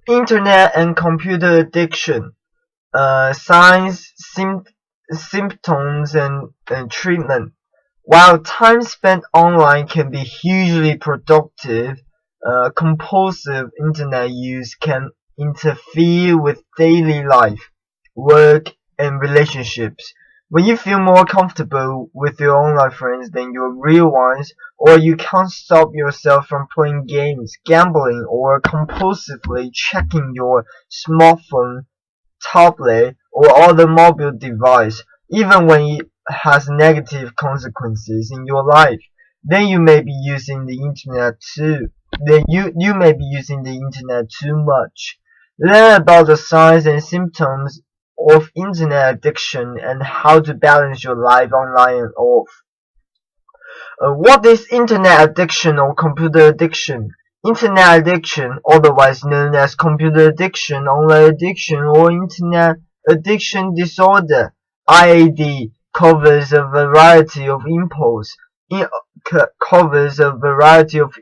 Internet and computer addiction, signs, symptoms, and treatment. While time spent online can be hugely productive, compulsive internet use can interfere with daily life, work, and relationships. When you feel more comfortable with your online friends than your real ones, or you can't stop yourself from playing games, gambling, or compulsively checking your smartphone, tablet, or other mobile device, even when it has negative consequences in your life, then you may be using the internet too. Then you may be using the internet too much. Learn about the signs and symptoms of internet addiction and how to balance your life online and off. What is internet addiction or computer addiction? Internet addiction, otherwise known as computer addiction, online addiction, or internet addiction disorder (IAD), covers a variety of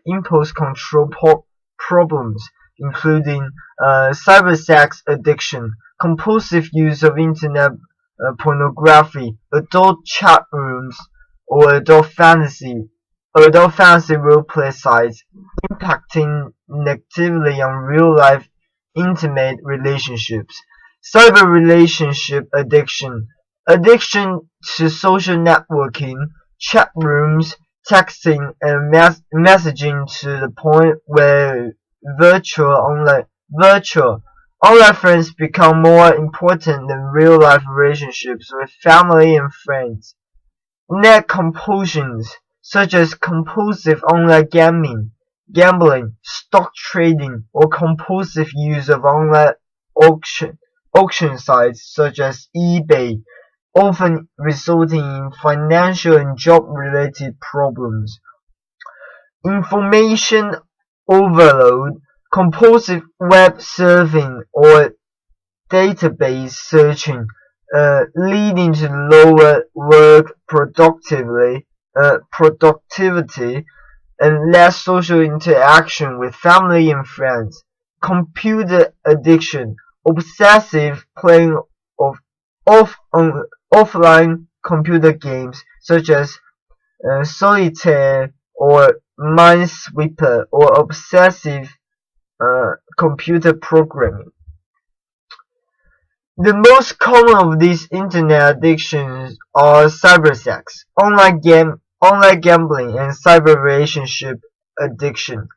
impulse control problems, including cybersex addiction, compulsive use of internet pornography, adult chat rooms, or adult fantasy roleplay sites, impacting negatively on real-life intimate relationships. Cyber relationship addiction, addiction to social networking, chat rooms, texting, and messaging to the point where virtual online friends become more important than real-life relationships with family and friends. Net compulsions, such as compulsive online gambling, stock trading, or compulsive use of online auction sites such as eBay, often resulting in financial and job-related problems. Information overload, compulsive web surfing, or database searching, leading to lower work productivity and less social interaction with family and friends. Computer addiction, obsessive playing of offline computer games such as solitaire or minesweeper, or obsessive computer programming. The most common of these internet addictions are cybersex, online gambling, and cyber relationship addiction.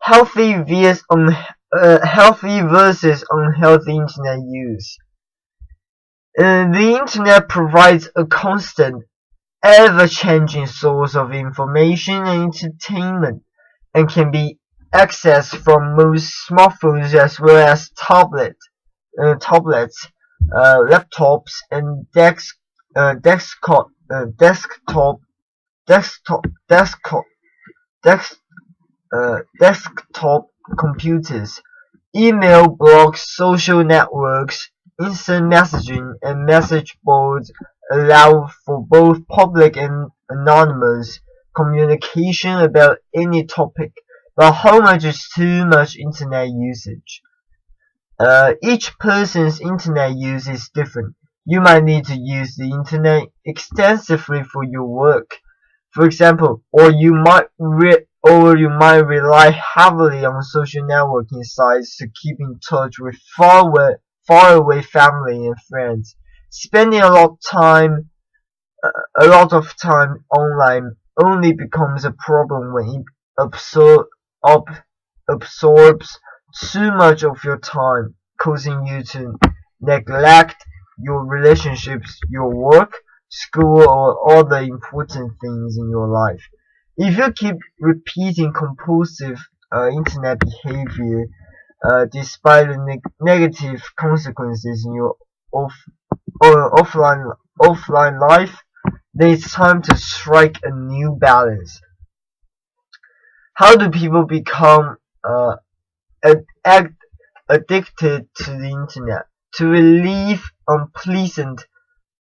Healthy versus unhealthy internet use. The internet provides a constant, ever-changing source of information and entertainment, and can be accessed from most smartphones as well as tablets, laptops, and desktop computers. Email, blogs, social networks, instant messaging, and message boards allow for both public and anonymous communication about any topic, but how much is too much internet usage? Each person's internet use is different. You might need to use the internet extensively for your work, for example, or you might rely heavily on social networking sites to keep in touch with far away family and friends. Spending a lot of time online only becomes a problem when it absorbs too much of your time, causing you to neglect your relationships, your work, school, or other important things in your life. If you keep repeating compulsive internet behavior, despite the negative consequences in your offline life, then it's time to strike a new balance. How do people become addicted to the internet? To relieve unpleasant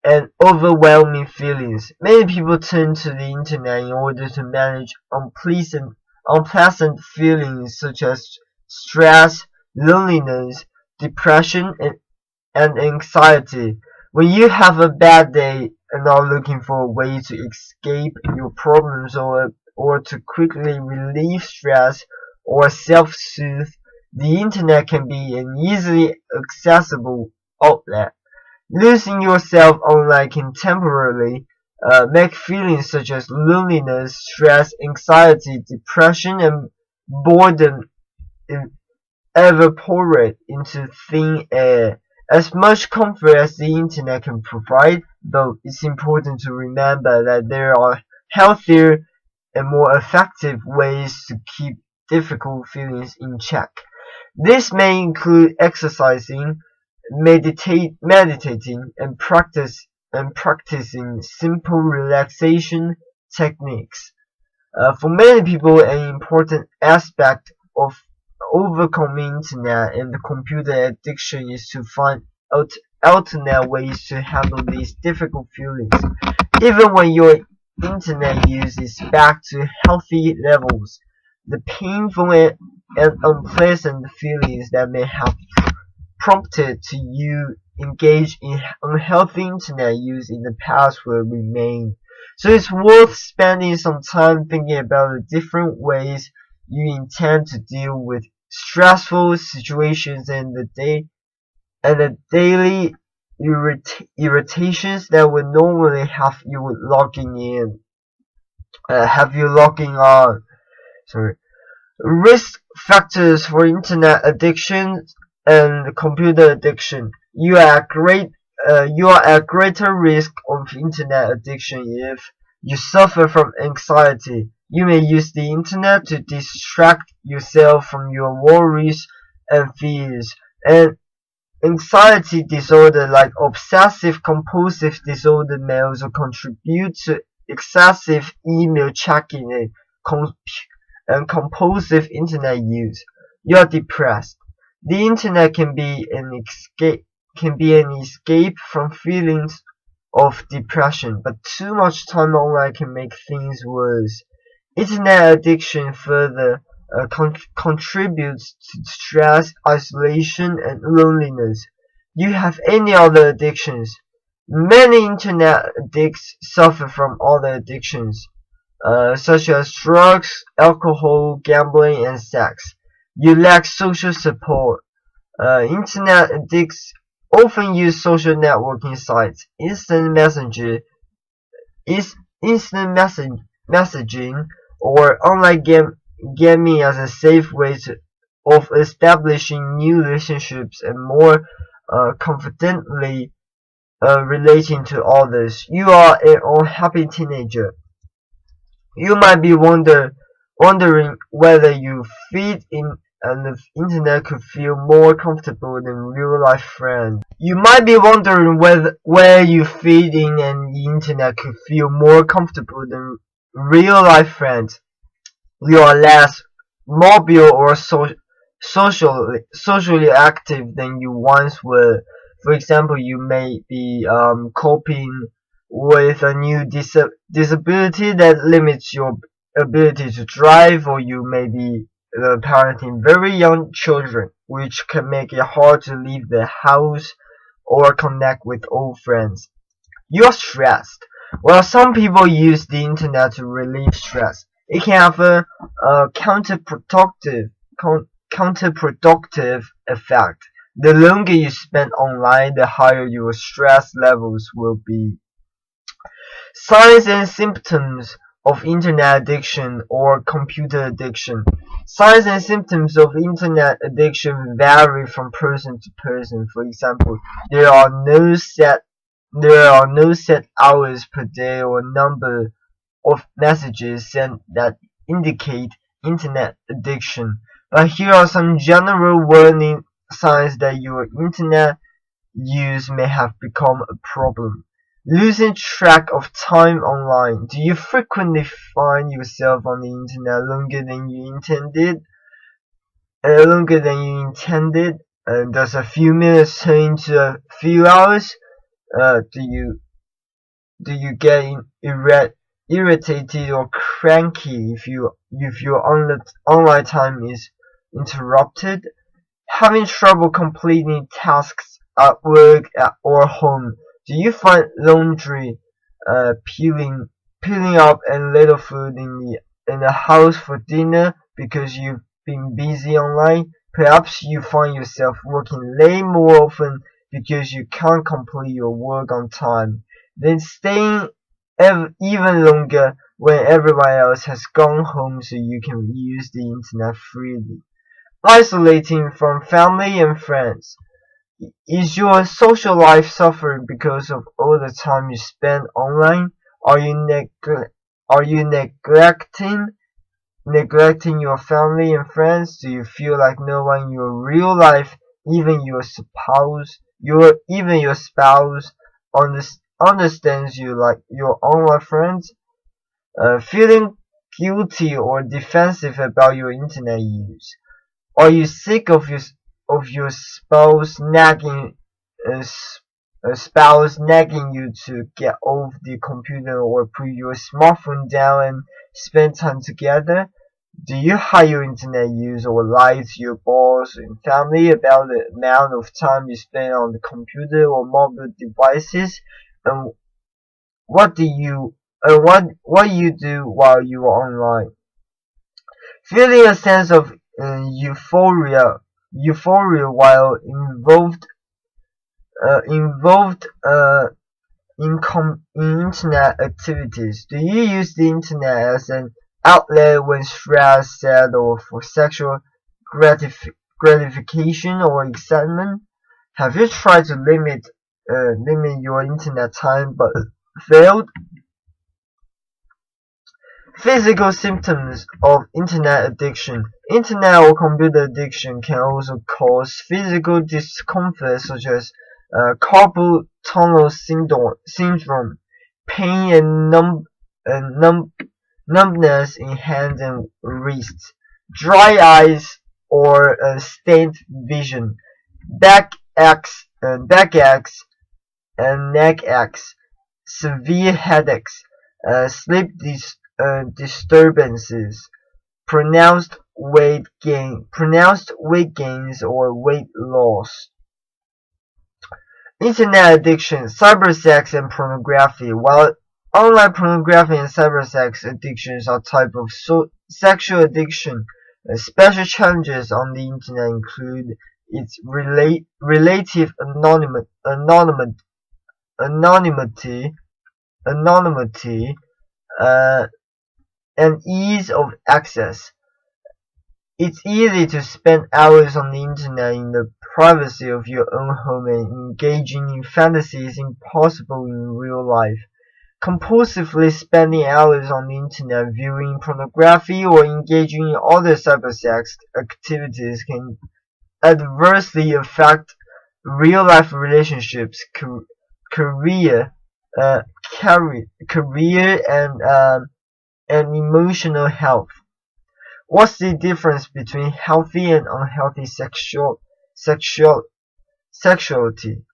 and overwhelming feelings, many people turn to the internet in order to manage unpleasant feelings such as stress, loneliness, depression, and anxiety. When you have a bad day and are looking for a way to escape your problems or to quickly relieve stress or self-soothe, the internet can be an easily accessible outlet. Losing yourself online can temporarily make feelings such as loneliness, stress, anxiety, depression, and boredom evaporate into thin air. As much comfort as the internet can provide, though, it's important to remember that there are healthier and more effective ways to keep difficult feelings in check. This may include exercising, meditating, and practicing simple relaxation techniques. For many people, an important aspect of overcoming internet and computer addiction is to find alternate ways to handle these difficult feelings. Even when your internet use is back to healthy levels, the painful and unpleasant feelings that may have prompted to you engage in unhealthy internet use in the past will remain. So it's worth spending some time thinking about the different ways you intend to deal with stressful situations and the daily irritations that would normally have you logging on. Sorry. Risk factors for internet addiction and computer addiction. You are at greater risk of internet addiction if you suffer from anxiety. You may use the internet to distract yourself from your worries and fears. And anxiety disorder like obsessive compulsive disorder may also contribute to excessive email checking and compulsive internet use. You are depressed. The internet can be an escape from feelings of depression, but too much time online can make things worse. Internet addiction further contributes to stress, isolation, and loneliness. You have any other addictions? Many internet addicts suffer from other addictions, such as drugs, alcohol, gambling, and sex. You lack social support. Internet addicts often use social networking sites, instant messaging, or online gaming as a safe way of establishing new relationships and more confidently relating to others. You are an unhappy teenager. You might be wondering whether you feed in and the internet could feel more comfortable than real life friends. You might be wondering where you fit in and the internet could feel more comfortable than real life friends. You are less mobile or socially active than you once were. For example, you may be coping with a new disability that limits your ability to drive, or you may be parenting very young children, which can make it hard to leave the house or connect with old friends. You're stressed. Well, some people use the internet to relieve stress. It can have a counterproductive effect. The longer you spend online, the higher your stress levels will be. Signs and symptoms of internet addiction or computer addiction. Signs and symptoms of internet addiction vary from person to person. For example, there are no set hours per day or number of messages sent that indicate internet addiction. But here are some general warning signs that your internet use may have become a problem. Losing track of time online. Do you frequently find yourself on the internet longer than you intended? Does a few minutes turn into a few hours? Do you get irritated or cranky if your online time is interrupted? Having trouble completing tasks at work or home? Do you find laundry, peeling up, and little food in the house for dinner because you've been busy online? Perhaps you find yourself working late more often because you can't complete your work on time, then staying even longer when everyone else has gone home so you can use the internet freely. Isolating from family and friends. Is your social life suffering because of all the time you spend online? Are you neglecting your family and friends? Do you feel like no one in your real life, even your spouse, understands you like your online friends? Feeling guilty or defensive about your internet use? Are you sick of your uh, spouse nagging you to get off the computer or put your smartphone down and spend time together? Do you hide your internet use or lie to your boss and family about the amount of time you spend on the computer or mobile devices? And what do you what you do while you are online? Feeling a sense of euphoria while involved in internet activities. Do you use the internet as an outlet when stressed, sad, or for sexual gratification or excitement? Have you tried to limit your internet time but failed? Physical symptoms of internet addiction. Internet or computer addiction can also cause physical discomfort such as carpal tunnel syndrome, pain and numbness in hands and wrists, dry eyes or stained vision, backaches and neck aches, severe headaches, sleep disturbances, pronounced weight gains or weight loss. Internet addiction, cybersex and pornography. While online pornography and cybersex addictions are types of sexual addiction, special challenges on the internet include its relative anonymity, and ease of access. It's easy to spend hours on the internet in the privacy of your own home and engaging in fantasies impossible in real life. Compulsively spending hours on the internet viewing pornography or engaging in other cybersex activities can adversely affect real-life relationships, career, career and emotional health. What's the difference between healthy and unhealthy sexuality?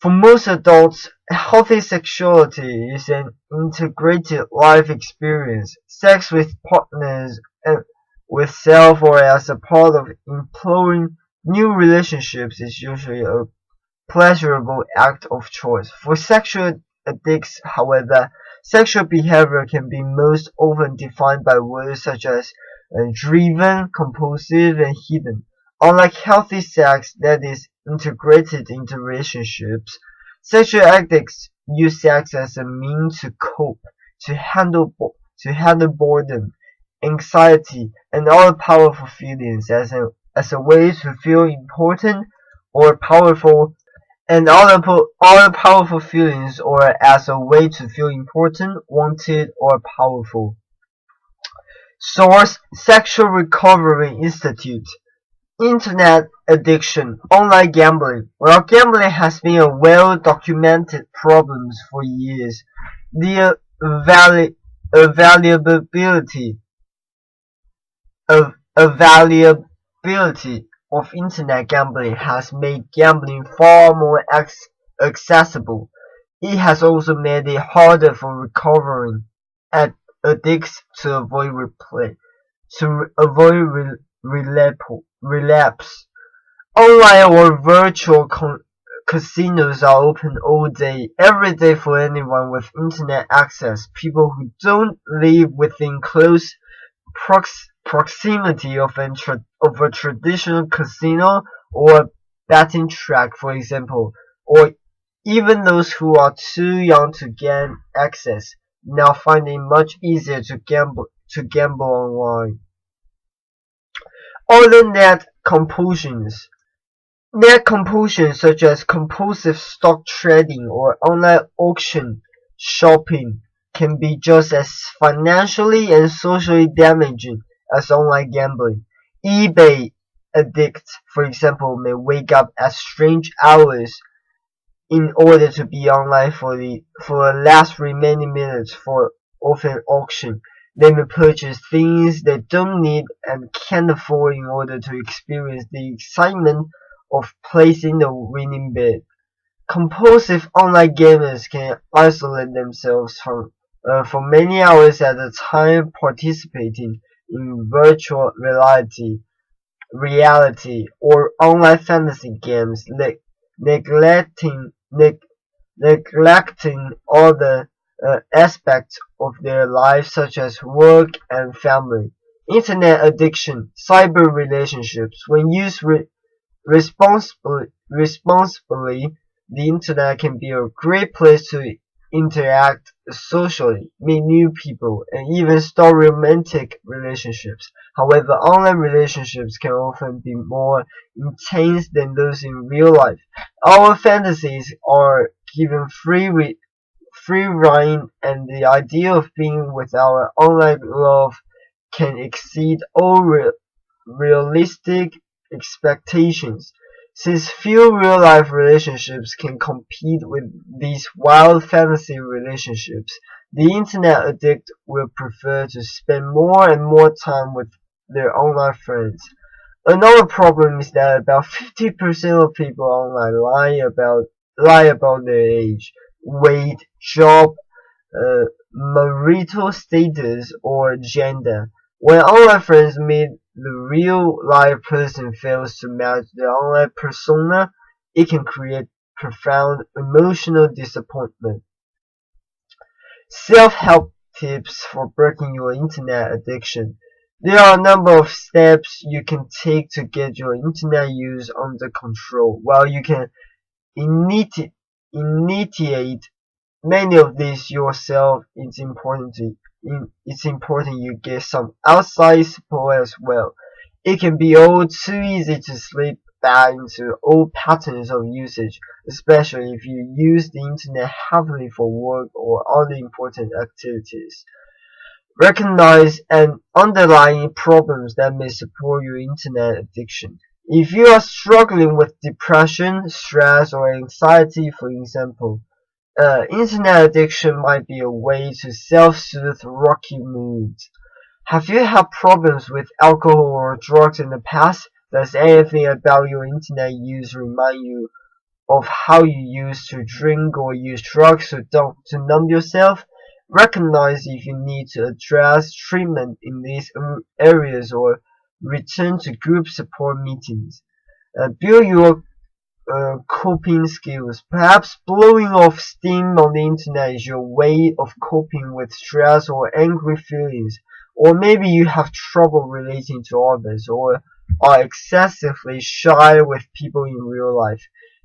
For most adults, healthy sexuality is an integrated life experience. Sex with partners and with self or as a part of exploring new relationships is usually a pleasurable act of choice. For sexual addicts, however, sexual behavior can be most often defined by words such as driven, compulsive, and hidden. Unlike healthy sex that is integrated into relationships, sexual addicts use sex as a means to cope, to handle boredom, anxiety, and other powerful feelings as a way to feel important or powerful and other powerful feelings or as a way to feel important, wanted, or powerful. Source: Sexual Recovery Institute. Internet addiction, online gambling. While gambling has been a well-documented problem for years, the availability of internet gambling has made gambling far more accessible. It has also made it harder for recovering addicts to avoid relapse. Online or virtual casinos are open all day, every day for anyone with internet access. People who don't live within close proximity of a traditional casino or betting track, for example, or even those who are too young to gain access, now find it much easier to gamble online. Other net compulsions. Net compulsions such as compulsive stock trading or online auction shopping can be just as financially and socially damaging as online gambling. eBay addicts, for example, may wake up at strange hours in order to be online for the last remaining minutes of an auction. They may purchase things they don't need and can't afford in order to experience the excitement of placing the winning bid. Compulsive online gamers can isolate themselves for many hours at a time participating in virtual reality or online fantasy games, neglecting other aspects of their life such as work and family. Internet addiction, cyber relationships. When used responsibly, the internet can be a great place to interact socially, meet new people, and even start romantic relationships. However, online relationships can often be more intense than those in real life. Our fantasies are given free rein, and the idea of being with our online love can exceed all realistic expectations. Since few real-life relationships can compete with these wild fantasy relationships, the internet addict will prefer to spend more and more time with their online friends. Another problem is that about 50% of people online lie about their age, weight, job, marital status, or gender. When online friends meet the real life person fails to match the online persona, it can create profound emotional disappointment. Self-help tips for breaking your internet addiction. There are a number of steps you can take to get your internet use under control. While you can initiate many of these yourself, it's important you get some outside support as well. It can be all too easy to slip back into old patterns of usage, especially if you use the internet heavily for work or other important activities. Recognize and underlying problems that may support your internet addiction. If you are struggling with depression, stress, or anxiety, for example, internet addiction might be a way to self-soothe rocky moods. Have you had problems with alcohol or drugs in the past? Does anything about your internet use remind you of how you used to drink or use drugs to numb yourself? Recognize if you need to address treatment in these areas or return to group support meetings. Build your coping skills. Perhaps blowing off steam on the internet is your way of coping with stress or angry feelings. Or maybe you have trouble relating to others or are excessively shy with people in real life.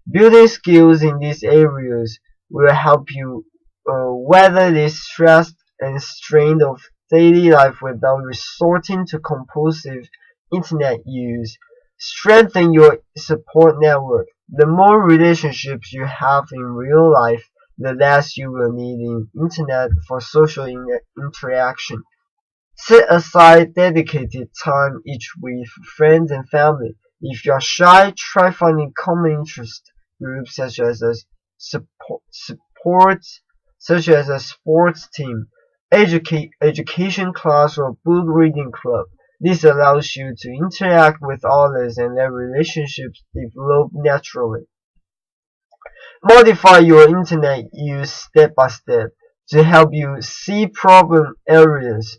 Building skills in these areas will help you weather the stress and strain of daily life without resorting to compulsive internet use. Strengthen your support network. The more relationships you have in real life, the less you will need the internet for social interaction. Set aside dedicated time each week for friends and family. If you are shy, try finding common interest groups such as a sports team, education class, or book reading club. This allows you to interact with others and let relationships develop naturally. Modify your internet use step by step to help you see problem areas.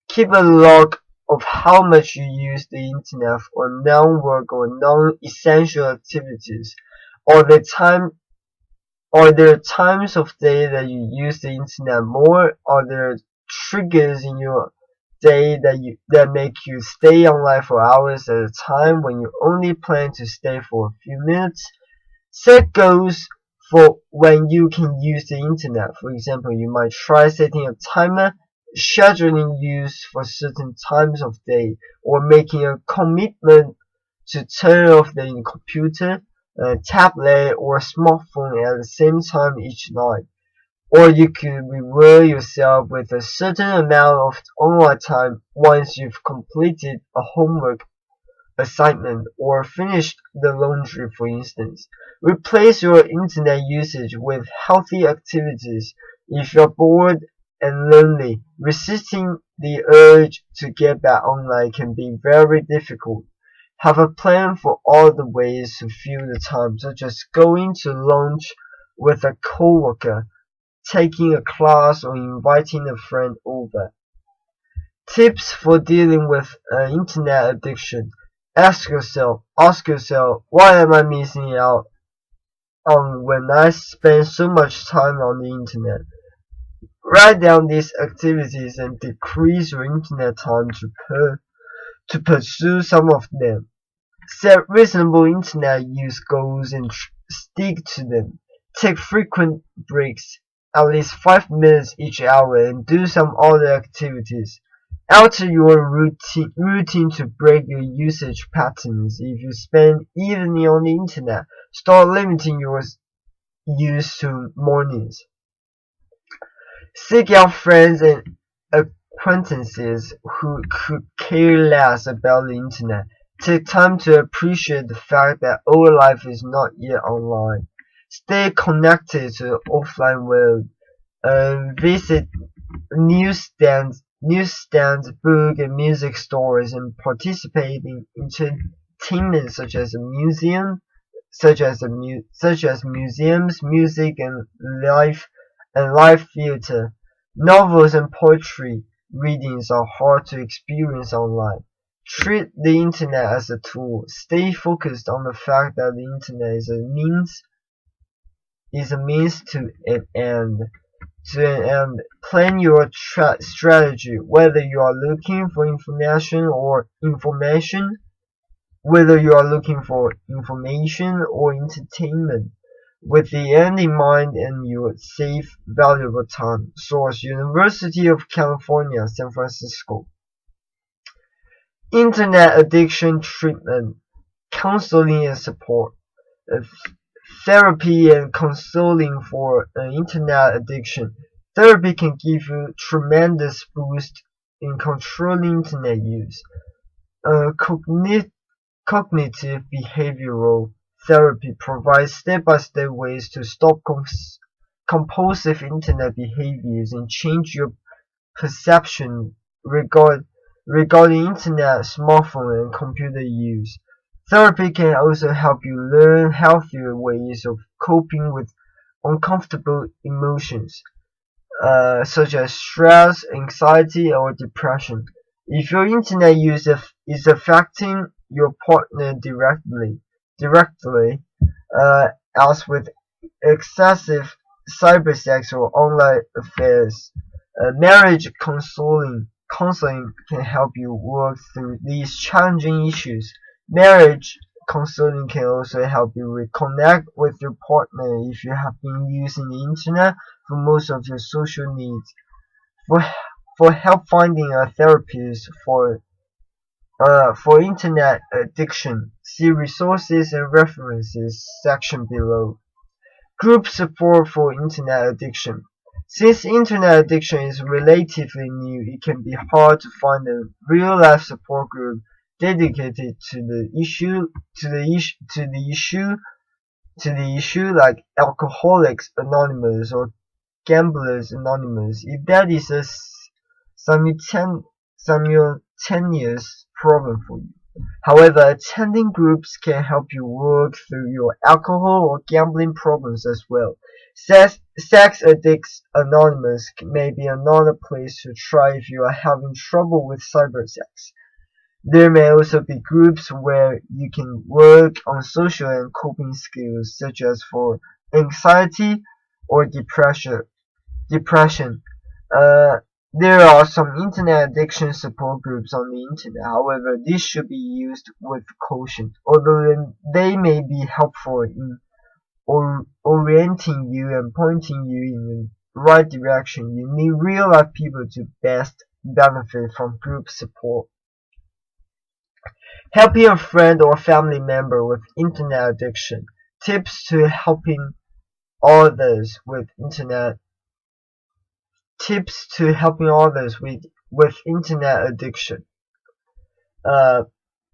Keep a log of how much you use the internet for non-work or non-essential activities, or there are times of day that you use the internet more, or there are triggers in your day that make you stay online for hours at a time when you only plan to stay for a few minutes. Set goals for when you can use the internet. For example, you might try setting a timer, scheduling use for certain times of day, or making a commitment to turn off the computer, tablet, or smartphone at the same time each night. Or you could reward yourself with a certain amount of online time once you've completed a homework assignment or finished the laundry, for instance. Replace your internet usage with healthy activities. If you're bored and lonely, resisting the urge to get back online can be very difficult. Have a plan for all the ways to fill the time, such as going to lunch with a coworker, taking a class, or inviting a friend over. Tips for dealing with internet addiction. Ask yourself, what am I missing out on when I spend so much time on the internet? Write down these activities and decrease your internet time to pursue some of them. Set reasonable internet use goals and stick to them. Take frequent breaks, at least 5 minutes each hour, and do some other activities. Alter your routine to break your usage patterns. If you spend evening on the internet, start limiting your use to mornings. Seek out friends and acquaintances who could care less about the internet. Take time to appreciate the fact that our life is not yet online. Stay connected to the offline world. Visit newsstands, book and music stores, and participate in entertainment such as museums, music and live theater. Novels and poetry readings are hard to experience online. Treat the internet as a tool. Stay focused on the fact that the internet is a means to an end. Plan your strategy, whether you are looking for information or entertainment, with the end in mind and your save valuable time. Source: University of California, San Francisco. Internet addiction treatment, counseling and support. Therapy and counseling for internet addiction. Therapy can give you tremendous boost in controlling internet use. Cognitive behavioral therapy provides step-by-step ways to stop compulsive internet behaviors and change your perception regarding internet, smartphone, and computer use. Therapy can also help you learn healthier ways of coping with uncomfortable emotions, such as stress, anxiety, or depression. If your internet use is affecting your partner directly, as with excessive cybersex or online affairs, marriage counseling can help you work through these challenging issues. Marriage counseling can also help you reconnect with your partner if you have been using the internet for most of your social needs. For help finding a therapist for internet addiction, see resources and references section below. Group support for internet addiction. Since internet addiction is relatively new, it can be hard to find a real-life support group dedicated to the issue like Alcoholics Anonymous or Gamblers Anonymous, if that is a simultaneous problem for you. However, attending groups can help you work through your alcohol or gambling problems as well. Sex Addicts Anonymous may be another place to try if you are having trouble with cybersex. There may also be groups where you can work on social and coping skills such as for anxiety or depression. Uh, there are some internet addiction support groups on the internet. However, these should be used with caution. Although they may be helpful in orienting you and pointing you in the right direction, you need real-life people to best benefit from group support. Helping a friend or family member with internet addiction. Tips to helping others with internet addiction. Uh,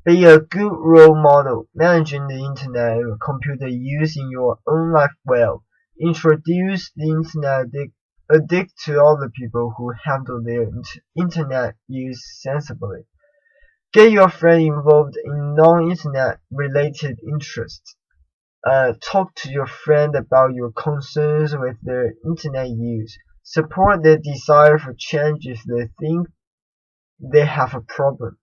be a good role model, managing the internet and computer use in your own life well. Introduce the internet addict to other people who handle their internet use sensibly. Get your friend involved in non-internet related interests. Talk to your friend about your concerns with their internet use. Support their desire for change if they think they have a problem.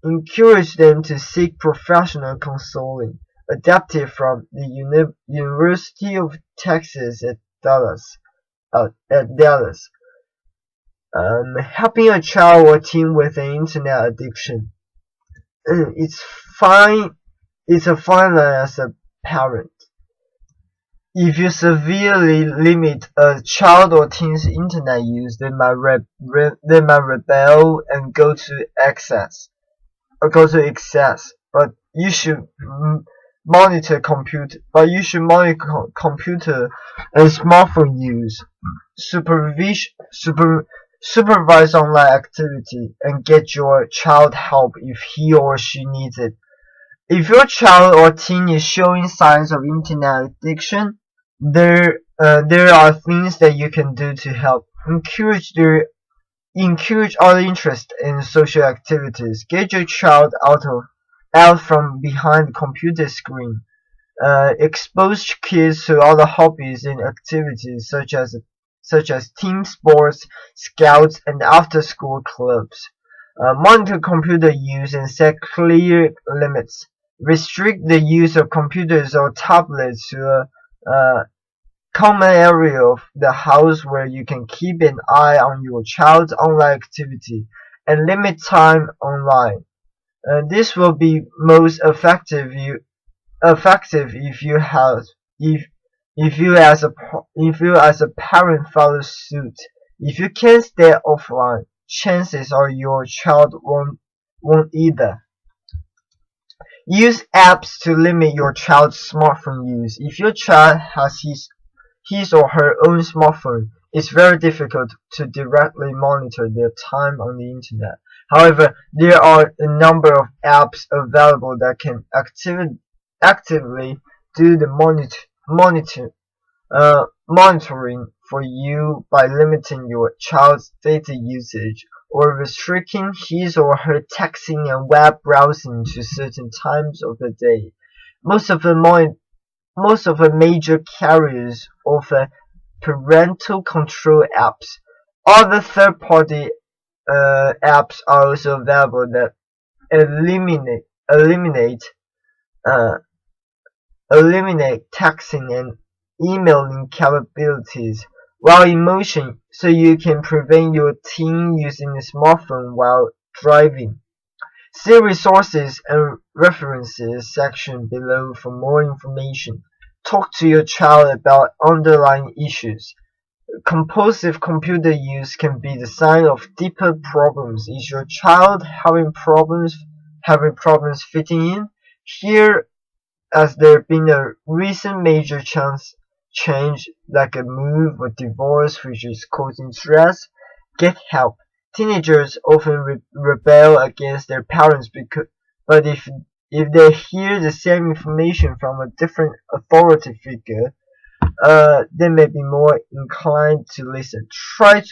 Encourage them to seek professional counseling. Adapted from the University of Texas at Dallas. Helping a child or teen with an internet addiction. It's a fine line as a parent. If you severely limit a child or teen's internet use, they might rebel and go to excess. But you should monitor computer and smartphone use. Supervise online activity and get your child help if he or she needs it. If your child or teen is showing signs of internet addiction, there are things that you can do to help. Encourage other interests in social activities. Get your child out from behind the computer screen. Expose kids to other hobbies and activities such as team sports, scouts, and after-school clubs. Monitor computer use and set clear limits. Restrict the use of computers or tablets to a common area of the house where you can keep an eye on your child's online activity and limit time online. This will be most effective if you as a parent follow suit. If you can't stay offline, chances are your child won't either. Use apps to limit your child's smartphone use. If your child has his or her own smartphone, it's very difficult to directly monitor their time on the internet. However, there are a number of apps available that can actively do the monitoring for you by limiting your child's data usage or restricting his or her texting and web browsing to certain times of the day. Most of the major carriers offer parental control apps. Other third-party apps are also available that eliminate texting and emailing capabilities while in motion, so you can prevent your teen using a smartphone while driving. See resources and references section below for more information. Talk to your child about underlying issues. Compulsive computer use can be the sign of deeper problems. Is your child having problems fitting in? Here, has there been a recent major change like a move or divorce which is causing stress? Get help. Teenagers often rebel against their parents but if they hear the same information from a different authority figure, they may be more inclined to listen. Try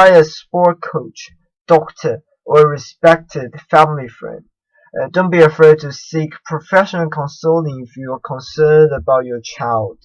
a sport coach, doctor, or a respected family friend. Don't be afraid to seek professional consulting if you are concerned about your child.